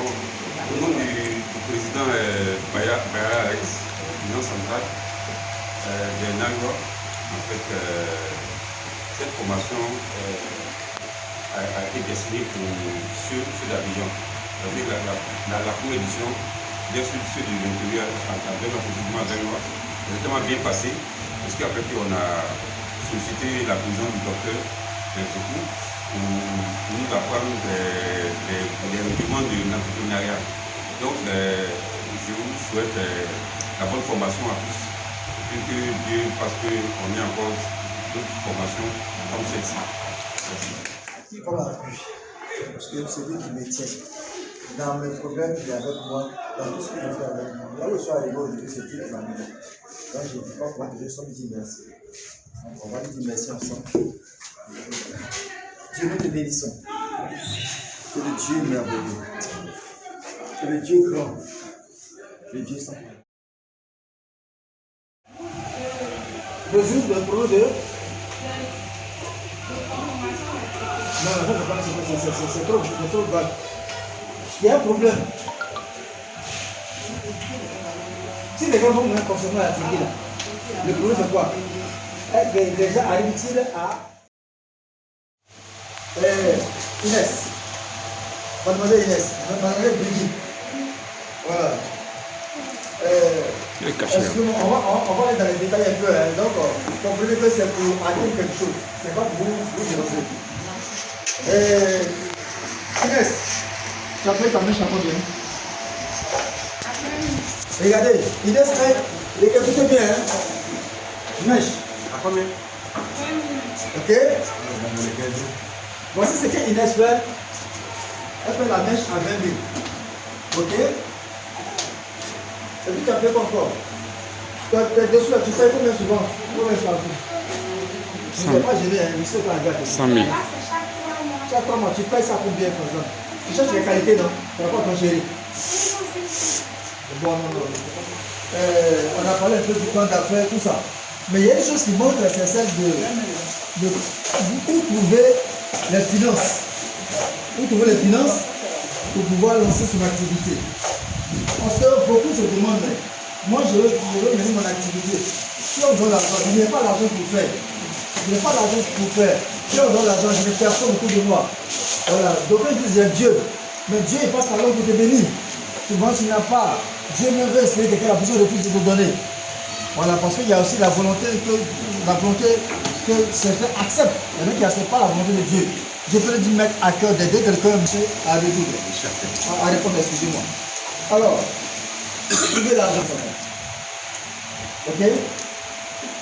Au nom du président Baya Alex, l'Union centrale de Nangwa, en fait, cette formation a été destinée pour ceux d'Abidjan. La première édition, bien sûr, ceux de l'intérieur, avec l'enseignement c'est tellement bien passé, parce qu'après on a sollicité la présence du docteur pour nous apprendre les rudiments de l'entrepreneuriat. Donc, je vous souhaite la bonne formation à tous, et que Dieu, parce qu'on est encore d'autres formations comme celle-ci. Qui va l'appui, parce que c'est lui qui me tient. Dans mes problèmes, il est avec moi, dans tout ce qu'il fait avec moi. Là où je suis arrivé aujourd'hui, c'est Dieu qui m'a mis. Donc, je ne dis pas pourquoi je suis dit merci. Donc, on va lui dire merci ensemble. Dieu, nous te bénissons. C'est le Dieu merveilleux. C'est le Dieu grand. Le Dieu sans fin. Le jour de pro de. Non, c'est trop vague. Il y a un problème. Si les gens vont même consommer la télé, le problème c'est quoi? Les gens arrivent-ils à. Inès. Mademoiselle Inès. Mademoiselle Brigitte. Voilà. On va aller dans les détails un peu. Hein. Donc, comprenez que c'est pour atteindre quelque chose. C'est pas pour vous déranger. Inès, tu as fait ta mèche à combien? Regardez, Inès, écoutez bien. Hein. Mèche. À combien? Ok? Voici ce que Inès fait. Elle fait la mèche à 20 000. Ok? Et puis tu as fait quoi encore? Tu es dessus là, tu fais combien souvent? Combien par jour? Je ne sais pas gêner, je sais pas regarder. 100 000. Chaque 3 mois, tu payes ça combien par exemple? Tu cherches les qualités, non? Tu n'as pas ton chéri. Bon, non. On a parlé un peu du plan d'affaires, tout ça. Mais il y a une chose qui montre, c'est celle de où trouver les finances. Où trouver les finances pour pouvoir lancer son activité. Parce que beaucoup se demandent, moi je veux mener mon activité. Si on donne l'argent, je n'ai pas l'argent pour faire. Je n'ai pas l'argent pour faire. Si on donne l'argent, je n'ai personne autour de moi. Voilà. Donc ils disent, il y a Dieu. Mais Dieu, il passe par là pour te bénir. Souvent, tu n'as pas. Dieu même veut espérer que quelqu'un a besoin de plus de te donner. Voilà, parce qu'il y a aussi la volonté que certains acceptent. Il y en a qui n'acceptent pas la volonté de Dieu. Je peux lui mettre à cœur d'aider quelqu'un à résoudre. À répondre, excusez-moi. Alors, trouvez l'argent personnel. Ok?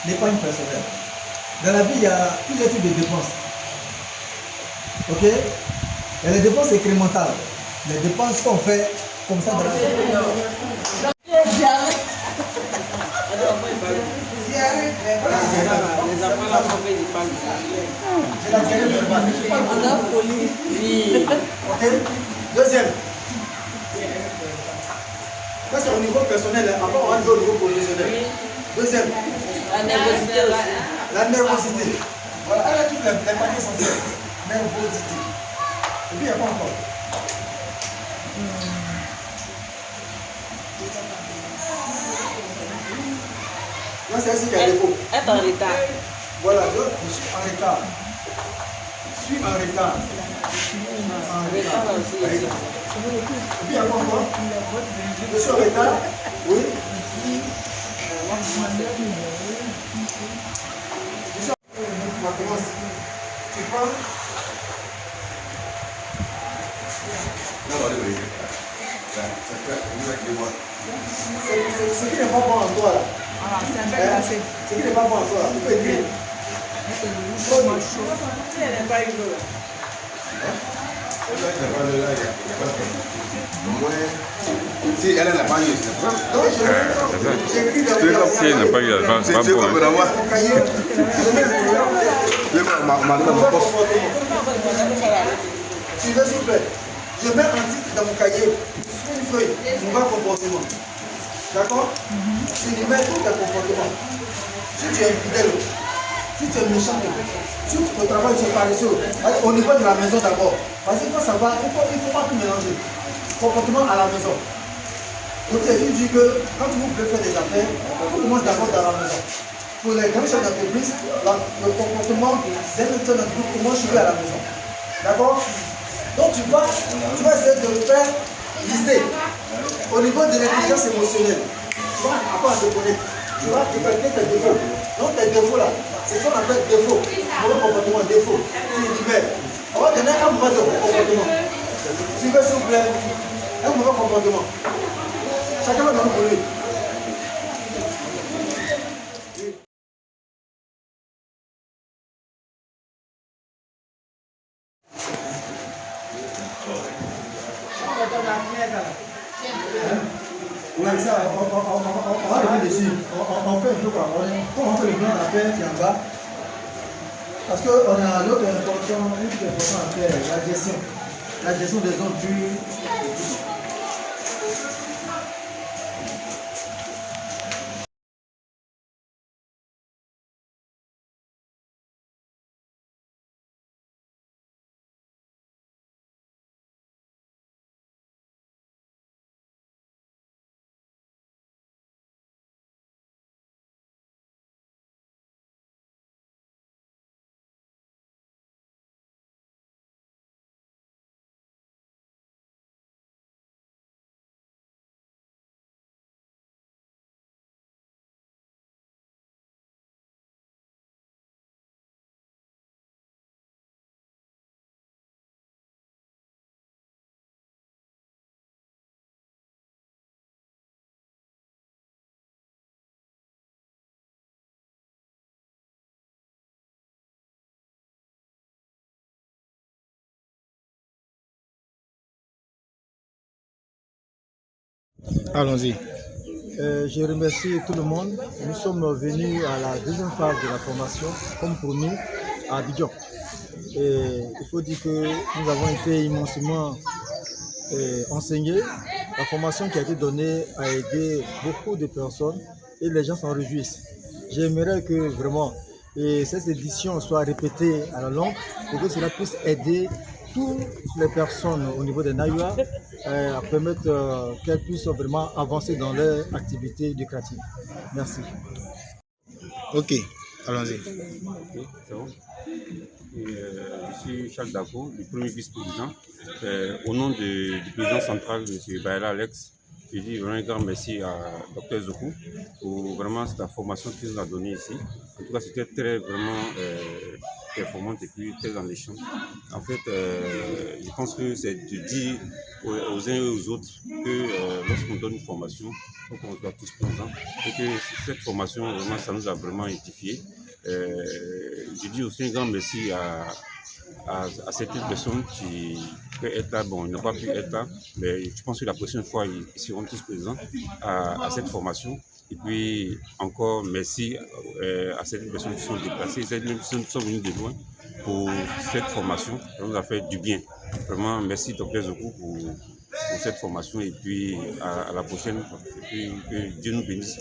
L'épargne personnelle. Dans la vie, il y a plusieurs types de dépenses. Ok? Il y a les dépenses incrémentales. Les dépenses qu'on fait comme ça dans la vie. Les enfants la font des pannes. On a folie. Oui. Ok? Deuxième. Ça c'est au niveau personnel, après on va aller au niveau professionnel. Deuxième. La nervosité aussi. La nervosité. Voilà, elle a toutes les manières essentielles. Nervosité. Et puis il n'y a pas encore. Là c'est ainsi qu'il y a défaut. Être en retard. Voilà, donc je suis en retard. Je suis en retard. Retard aussi. Et puis il y a quoi encore? Je suis en retard. Oui. On commence. Tu prends. Ce qui n'est pas bon en toi là. Ce qui n'est pas bon en toi là. Tu peux écrire. Si elle n'a pas eu, J'écris dans Si elle n'a pas eu l'avance, c'est pas bon. Tu veux s'il vous plaît. Je mets un titre dans mon cahier, une feuille, mon bas comportement. D'accord? Je lui mets tous tes comportements. Si tu es infidèle, si tu es méchant, si au travail tu es paresseux, au niveau de la maison d'abord. Parce qu'il faut savoir, il ne faut pas tout mélanger. comportement à la maison. Donc, il dit que quand vous voulez faire des affaires, on commence d'abord dans la maison. Pour les grands chefs d'entreprise, le comportement d'un entreprise commence chez lui à la maison. D'accord? Donc tu vas essayer de le faire lister. Au niveau de l'intelligence émotionnelle, tu vas apprendre à te connaître. Tu vas détecter tes défauts. Donc tes défauts là, c'est ce qu'on appelle défaut. Mauvais comportement, défaut. Tu dis, mais on va donner un mauvais comportement. Suivez s'il vous plaît. Un mauvais comportement. Chacun va donner pour lui. Oui, ça, on va revenir dessus. On fait un peu quoi. On fait le plan d'affaires qui est en bas. Parce qu'on a l'autre important, une chose importante à faire, la gestion des zones dures. Allons-y. Je remercie tout le monde. Nous sommes venus à la deuxième phase de la formation, comme promis, à Abidjan. Et il faut dire que nous avons été immensément enseignés. La formation qui a été donnée a aidé beaucoup de personnes et les gens s'en réjouissent. J'aimerais que vraiment cette édition soit répétée à la longue pour que cela puisse aider toutes les personnes au niveau des Nayua à permettre qu'elles puissent vraiment avancer dans leur activité éducative. Merci. Ok, allons-y. Oui, c'est bon. Je suis Charles Dako, le premier vice-président. Au nom du président central, M. Bayala Alex, je dis vraiment un grand merci à Dr Zoku pour vraiment cette formation qu'il nous a donnée ici. En tout cas, c'était très vraiment performante et puis très enrichant. En fait, je pense que c'est de dire aux uns et aux autres que lorsqu'on donne une formation, il faut qu'on soit tous présents et que cette formation, vraiment, ça nous a vraiment édifié. Je dis aussi un grand merci à certaines personnes qui peuvent être là. Bon, ils n'ont pas pu être là, mais je pense que la prochaine fois, ils seront tous présents à cette formation. Et puis, encore merci à certaines personnes qui sont déplacées, certaines personnes qui sont venues de loin pour cette formation. Ça nous a fait du bien. Vraiment, merci Dr Zoku pour cette formation et puis à la prochaine. Et puis, que Dieu nous bénisse.